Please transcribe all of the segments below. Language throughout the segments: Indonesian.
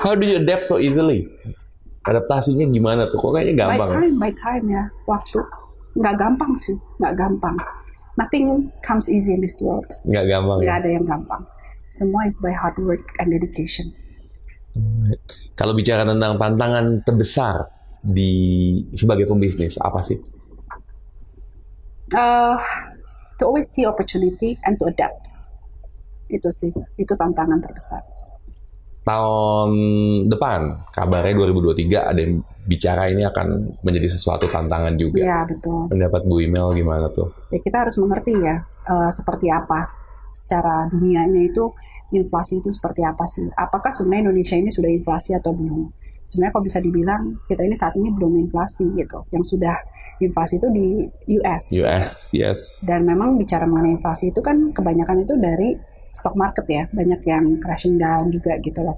How do you adapt so easily? Adaptasinya gimana tuh? Kok kayaknya gampang? By time ya, waktu. Nggak gampang sih, nggak gampang. Nothing comes easy in this world. Nggak gampang Nggak ya? ada yang gampang. Semua is by hard work and dedication. Kalau bicara tentang tantangan terbesar sebagai pembisnis, apa sih? To always see opportunity and to adapt. Itu sih, itu tantangan terbesar. Tahun depan, kabarnya 2023 ada yang bicara ini akan menjadi sesuatu tantangan juga. Iya, betul. Pendapat Bu Imel gimana tuh? Ya, kita harus mengerti ya, seperti apa secara dunianya itu, inflasi itu seperti apa sih. Apakah sebenarnya Indonesia ini sudah inflasi atau belum? Sebenarnya kalau bisa dibilang, kita ini saat ini belum inflasi gitu. Yang sudah inflasi itu di US. US, yes. Dan memang bicara mengenai inflasi itu kan kebanyakan itu dari stock market ya, banyak yang crashing down juga gitu loh.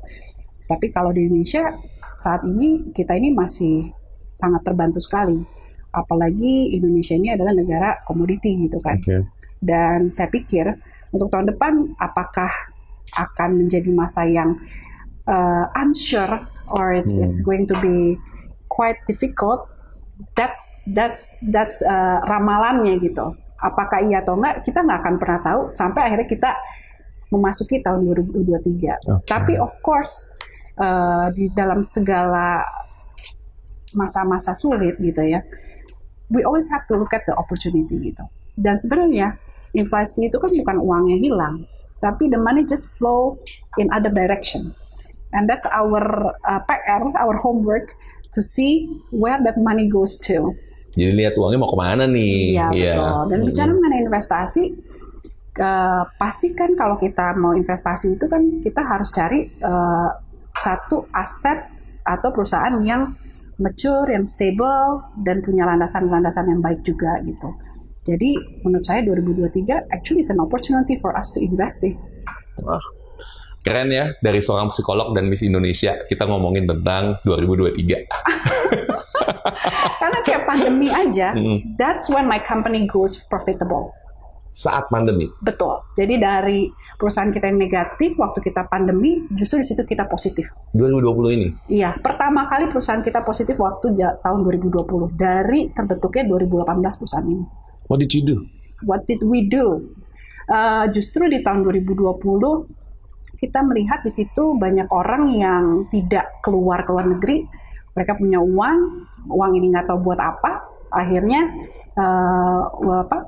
Tapi kalau di Indonesia saat ini kita ini masih sangat terbantu sekali, apalagi Indonesia ini adalah negara komoditi gitu kan. Okay. Dan saya pikir untuk tahun depan apakah akan menjadi masa yang unsure or it's going to be quite difficult. That's ramalannya gitu. Apakah iya atau enggak kita nggak akan pernah tahu sampai akhirnya kita memasuki tahun 2023. Okay. Tapi of course di dalam segala masa-masa sulit gitu ya, we always have to look at the opportunity gitu. Dan sebenarnya inflasi itu kan bukan uangnya hilang, tapi the money just flow in other direction. And that's our PR, our homework to see where that money goes to. Jadi lihat uangnya mau kemana nih. Iya, betul. Dan bicara mengenai investasi, pasti kan kalau kita mau investasi itu kan kita harus cari satu aset atau perusahaan yang mature, yang stable, dan punya landasan-landasan yang baik juga gitu. Jadi menurut saya 2023 actually is an opportunity for us to invest sih. Wah, keren ya, dari seorang psikolog dan Miss Indonesia kita ngomongin tentang 2023. Karena kayak pandemi aja, that's when my company goes profitable. Saat pandemi. Betul. Jadi dari perusahaan kita yang negatif waktu kita pandemi, justru di situ kita positif. 2020 ini? Iya, pertama kali perusahaan kita positif waktu tahun 2020 dari terbentuknya 2018 perusahaan ini. What did you do? What did we do? Justru di tahun 2020 kita melihat di situ banyak orang yang tidak keluar ke luar negeri. Mereka punya uang ini nggak tahu buat apa. Akhirnya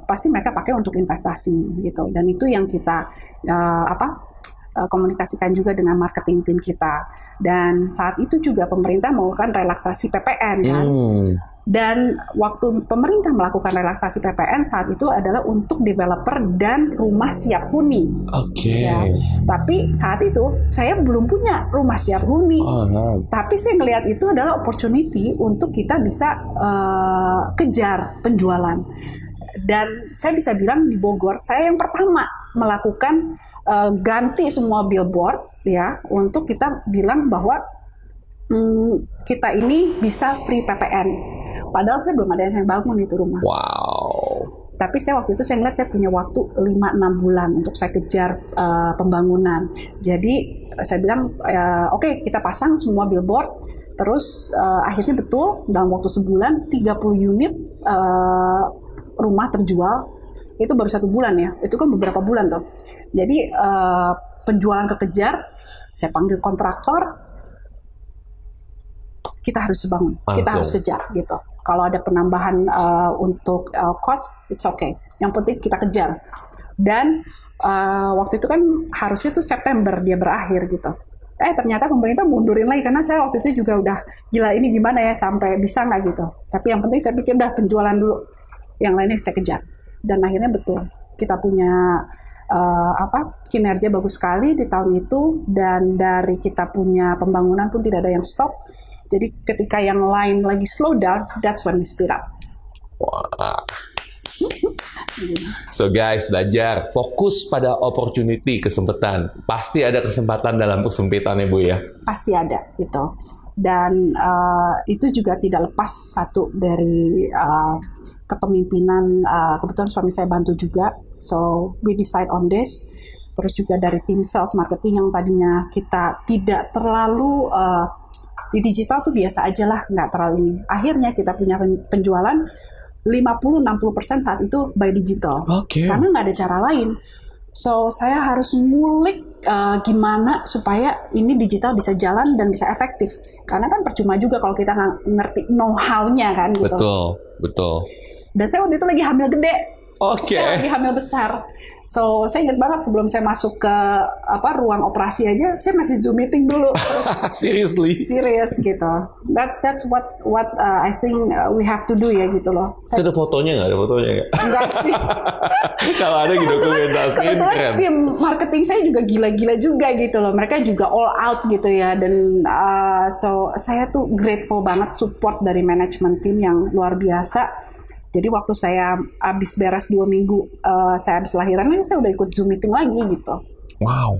pasti mereka pakai untuk investasi gitu. Dan itu yang kita komunikasikan juga dengan marketing tim kita. Dan saat itu juga pemerintah melakukan relaksasi PPN kan. Dan waktu pemerintah melakukan relaksasi PPN saat itu adalah untuk developer dan rumah siap huni. Oke. Ya. Tapi saat itu saya belum punya rumah siap huni. Tapi saya melihat itu adalah opportunity untuk kita bisa kejar penjualan. Dan saya bisa bilang di Bogor saya yang pertama melakukan ganti semua billboard ya untuk kita bilang bahwa kita ini bisa free PPN. Padahal saya belum ada yang saya bangun itu rumah. Wow. Tapi saya waktu itu saya ngeliat saya punya waktu 5-6 bulan untuk saya kejar pembangunan. Jadi saya bilang oke, kita pasang semua billboard. Terus akhirnya betul dalam waktu sebulan 30 unit rumah terjual. Itu baru 1 bulan ya. Itu kan beberapa bulan tuh. Jadi penjualan kekejar. Saya panggil kontraktor. Kita harus bangun, kita harus kejar gitu. Kalau ada penambahan untuk cost, it's okay. Yang penting kita kejar. Dan waktu itu kan harusnya tuh September dia berakhir gitu. Ternyata pemerintah mundurin lagi karena saya waktu itu juga udah gila ini gimana ya sampai bisa nggak gitu. Tapi yang penting saya pikir udah penjualan dulu. Yang lainnya saya kejar. Dan akhirnya betul kita punya kinerja bagus sekali di tahun itu dan dari kita punya pembangunan pun tidak ada yang stop. Jadi ketika yang lain lagi slow down, that's when we speed up. Wah. So guys, belajar fokus pada opportunity, kesempatan. Pasti ada kesempatan dalam kesempitannya Bu ya. Pasti ada gitu. Dan itu juga tidak lepas satu dari kepemimpinan. Kebetulan suami saya bantu juga. So we decide on this. terus juga dari tim sales marketing yang tadinya kita tidak terlalu di digital tuh biasa aja lah, nggak terlalu ini. Akhirnya kita punya penjualan 50-60% saat itu by digital. Karena nggak ada cara lain. So, saya harus ngulik gimana supaya ini digital bisa jalan dan bisa efektif. Karena kan percuma juga kalau kita nggak ngerti know-how-nya kan gitu. Betul. Dan saya waktu itu lagi hamil gede. Saya lagi hamil besar. So, saya ingat banget sebelum saya masuk ke ruang operasi aja, saya masih Zoom meeting dulu. Terus serius gitu. That's what I think we have to do ya gitu loh. Ada fotonya nggak? Enggak sih. Kalau ada gitu dokumentasinya keren. Tim marketing saya juga gila-gila juga gitu loh. Mereka juga all out gitu ya. Dan so saya tuh grateful banget support dari manajemen tim yang luar biasa. Jadi waktu saya habis beres 2 minggu, saya habis lahiran, saya udah ikut Zoom meeting lagi gitu. Wow.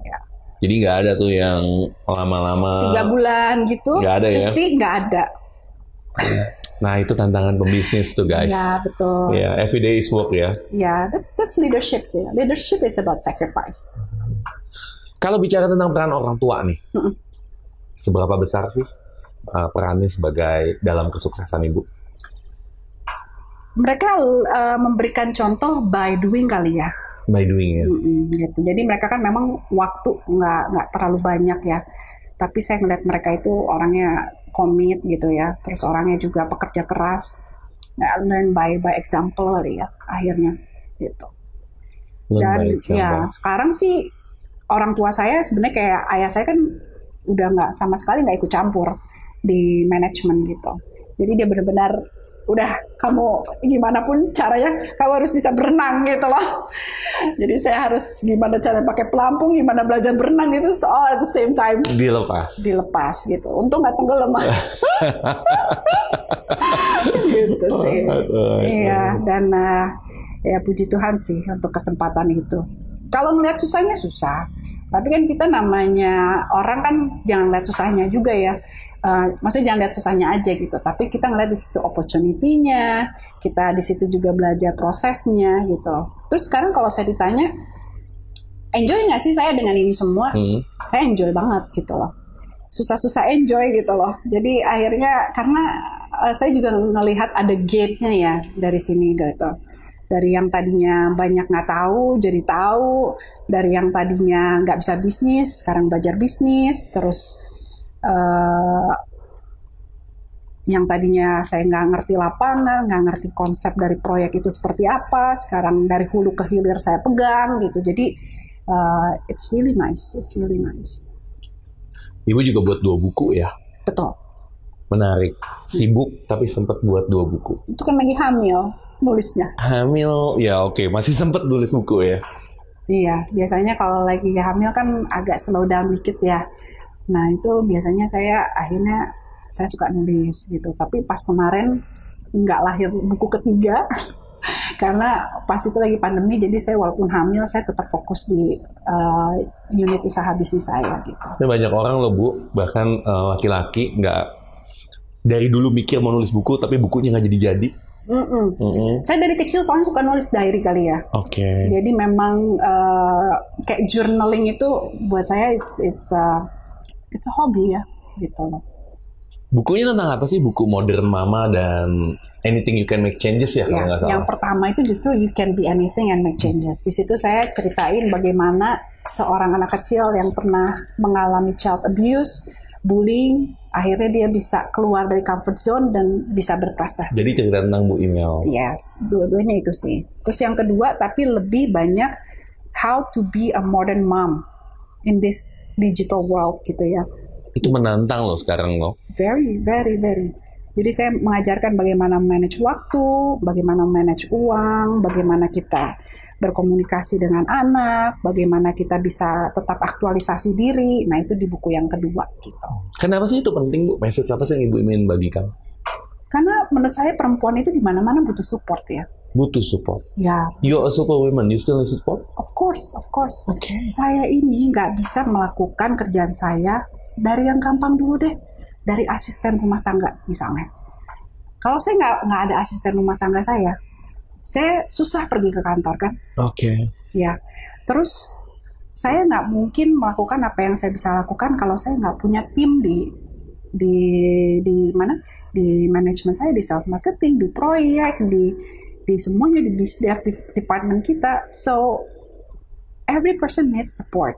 Ya. Jadi nggak ada tuh yang lama-lama 3 bulan gitu, nggak ada ya? Cuti nggak ada. Nah itu tantangan pembisnis tuh guys. Ya betul. Ya, everyday is work ya. Ya, that's leadership sih. Leadership is about sacrifice. Kalau bicara tentang peran orang tua nih, seberapa besar sih perannya sebagai dalam kesuksesan ibu? Mereka memberikan contoh by doing kali ya. By doing ya. Gitu. Jadi mereka kan memang waktu nggak terlalu banyak ya. Tapi saya ngeliat mereka itu orangnya komit gitu ya. Terus orangnya juga pekerja keras. Learn by example kali ya akhirnya gitu. Dan ya sekarang sih orang tua saya sebenarnya kayak ayah saya kan udah sama sekali nggak ikut campur di manajemen gitu. Jadi dia benar-benar udah kamu gimana pun caranya kamu harus bisa berenang gitu loh. Jadi saya harus gimana cara pakai pelampung, gimana belajar berenang itu all at the same time. Dilepas gitu. Untung nggak tenggelam. Gitu sih. Iya dan ya puji Tuhan sih untuk kesempatan itu. Kalau ngeliat susahnya susah. Tapi kan kita namanya orang kan jangan lihat susahnya juga ya. Maksudnya jangan lihat susahnya aja gitu, tapi kita ngeliat di situ opportunity-nya, kita di situ juga belajar prosesnya gitu. Terus sekarang kalau saya ditanya, enjoy nggak sih saya dengan ini semua? Saya enjoy banget gitu loh. Susah-susah enjoy gitu loh. Jadi akhirnya karena saya juga ngelihat ada gate-nya ya dari sini gitu. Dari yang tadinya banyak nggak tahu, jadi tahu. Dari yang tadinya nggak bisa bisnis, sekarang belajar bisnis. Terus yang tadinya saya nggak ngerti lapangan, nggak ngerti konsep dari proyek itu seperti apa, sekarang dari hulu ke hilir saya pegang gitu. Jadi it's really nice. Ibu juga buat 2 buku ya? Betul. Menarik. Sibuk tapi sempat buat 2 buku. Itu kan lagi hamil nulisnya. Hamil ya oke. Masih sempat nulis buku ya? Iya, biasanya kalau lagi hamil kan agak slow down dikit ya. Nah itu biasanya saya suka nulis gitu. Tapi pas kemarin nggak lahir buku ketiga karena pas itu lagi pandemi. Jadi saya walaupun hamil saya tetap fokus di unit usaha bisnis saya gitu. Ini banyak orang loh Bu, bahkan laki-laki nggak dari dulu mikir mau nulis buku tapi bukunya nggak jadi-jadi. Saya dari kecil soalnya suka nulis diary kali ya. Oke. Jadi memang kayak journaling itu buat saya it's a hobby ya gitu loh. Bukunya tentang apa sih? Buku Modern Mama dan Anything You Can Make Changes ya kalau nggak salah. Yang pertama itu justru You Can Be Anything and Make Changes. Di situ saya ceritain bagaimana seorang anak kecil yang pernah mengalami child abuse, bullying, akhirnya dia bisa keluar dari comfort zone dan bisa berprestasi. Jadi cerita tentang Bu Imel. Yes, dua-duanya itu sih. Terus yang kedua tapi lebih banyak how to be a modern mom in this digital world gitu ya. Itu menantang loh sekarang loh. Very. Jadi saya mengajarkan bagaimana manage waktu, bagaimana manage uang, bagaimana kita berkomunikasi dengan anak, bagaimana kita bisa tetap aktualisasi diri. Nah itu di buku yang kedua gitu. Kenapa sih itu penting Bu? Message apa sih yang Ibu ingin bagikan? Karena menurut saya perempuan itu di mana-mana butuh support ya. Butuh support. Ya. You're a superwoman, you still need support? Of course. Okay. Saya ini nggak bisa melakukan kerjaan saya dari yang gampang dulu deh, dari asisten rumah tangga misalnya. Kalau saya nggak ada asisten rumah tangga saya susah pergi ke kantor kan? Oke. Ya. Terus saya nggak mungkin melakukan apa yang saya bisa lakukan kalau saya nggak punya tim di mana, di manajemen saya, di sales marketing, di proyek, di semuanya, di biz dev, di department kita. So every person needs support.